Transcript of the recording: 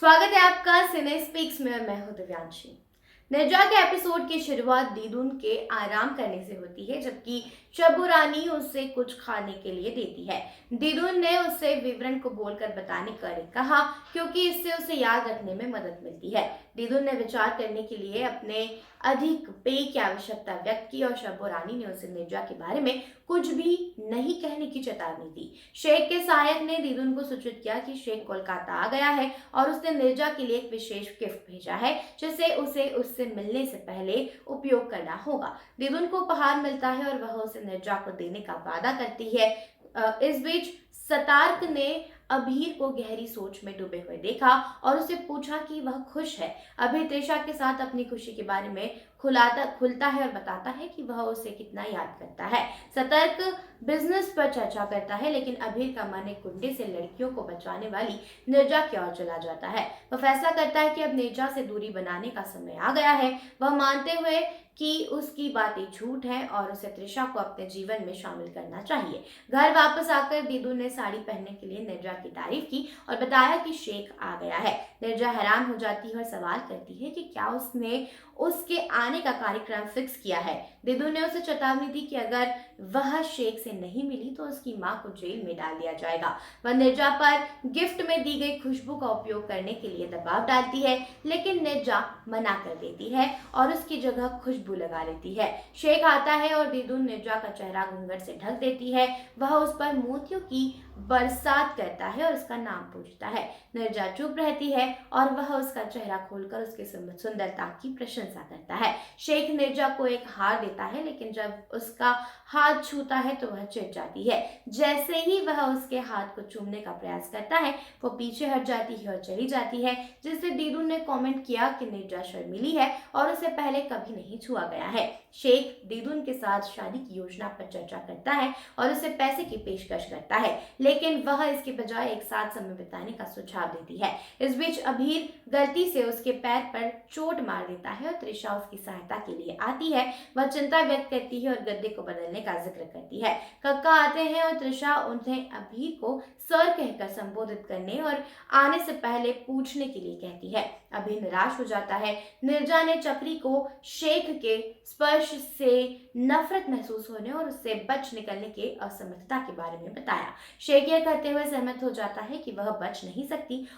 स्वागत है आपका सिने स्पीक्स में और मैं हूं दिव्यांशी। निर्जा के एपिसोड की शुरुआत दीदुन के आराम करने से होती है, जबकि शब्बू रानी उसे कुछ खाने के लिए देती है। दीदुन ने उसे विवरण को बोलकर बताने का कहा, क्योंकि इससे उसे याद रखने में मदद मिलती है। दीदुन ने विचार करने के लिए अपने अधिक पेय की आवश्यकता व्यक्त की और शब्बू रानी ने उसे निर्जा के बारे में कुछ भी नहीं कहने की चेतावनी दी। शेख के सहायक ने दीदुन को सूचित किया कि शेख कोलकाता आ गया है और उसने निर्जा के लिए एक विशेष गिफ्ट भेजा है, जिसे उसे उससे मिलने से पहले उपयोग करना होगा। दीदुन को उपहार मिलता है और वह उसे निर्जा को देने का वादा करती है। इस बीच सतार्क ने अभीर को गहरी सोच में डूबे हुए देखा और उसे पूछा कि वह खुश है। अभीर त्रिशा के साथ अपनी खुशी के बारे में खुलता है और बताता है कि वह उसे कितना याद करता है। सतर्क बिजनेस पर चर्चा करता है, लेकिन अभीर का मन एक गुंडे से लड़कियों को बचाने वाली निर्जा की ओर चला जाता है। वह फैसला करता है कि अब निर्जा से दूरी बनाने का समय आ गया है। वह मानते हुए कि उसकी बातें झूठ हैं और उसे त्रिशा को अपने जीवन में शामिल करना चाहिए। घर वापस आकर दीदू ने साड़ी पहनने के लिए निर्जा की तारीफ की और बताया कि शेख आ गया है। निर्जा हैरान हो जाती है और सवाल करती है कि क्या उसने उसके आने का कार्यक्रम फिक्स किया है। दीदू ने उसे चेतावनी दी कि अगर वह शेख से नहीं मिली तो उसकी मां को जेल में डाल दिया जाएगा। वह निर्जा पर गिफ्ट में दी गई खुशबू का उपयोग करने के लिए दबाव डालती है, लेकिन निर्जा मना कर देती है और उसकी जगह खुशबू लगा लेती है। शेख आता है और दीदुन निर्जा का चेहरा घूंघट से ढक देती है। वह उस पर मोतियों की बरसात करता है और उसका नाम पूछता है। निर्जा चुप रहती है और वह उसका चेहरा खोलकर उसकी सुंदरता की प्रशंसा करता है। शेख निर्जा को एक हार देता है, लेकिन जब उसका हाथ छूता है तो वह चिढ़ जाती है। जैसे ही वह उसके हाथ को चूमने का प्रयास करता है, वो पीछे हट जाती है और चली जाती है, जिससे दीदू ने कमेंट किया कि निर्जा शर्मीली है और उसे पहले कभी नहीं छुआ गया है। शेख दीदुन के साथ शादी की योजना पर चर्चा करता है और उसे पैसे की पेशकश करता है, लेकिन वह इसके बजाय एक साथ समय बिताने का सुझाव देती है। इस बीच अभीर गलती से उसके पैर पर चोट मार देता है और त्रिशा उसकी सहायता के लिए आती है। वह चिंता व्यक्त करती है और गद्दे को बदलने का जिक्र करती है। कक्का आते हैं और त्रिशा उन्हें अभीर को सर कहकर संबोधित करने और आने से पहले पूछने के लिए कहती है। अभीर निराश हो जाता है। निर्जा ने चक्री को शेख के स्पर्श से नफरत महसूस होने और उससे बच निकलने के असमर्थता के बारे में बताया। शेख यह कहते हुए सहमत हो जाता है कि वह बच नहीं सकती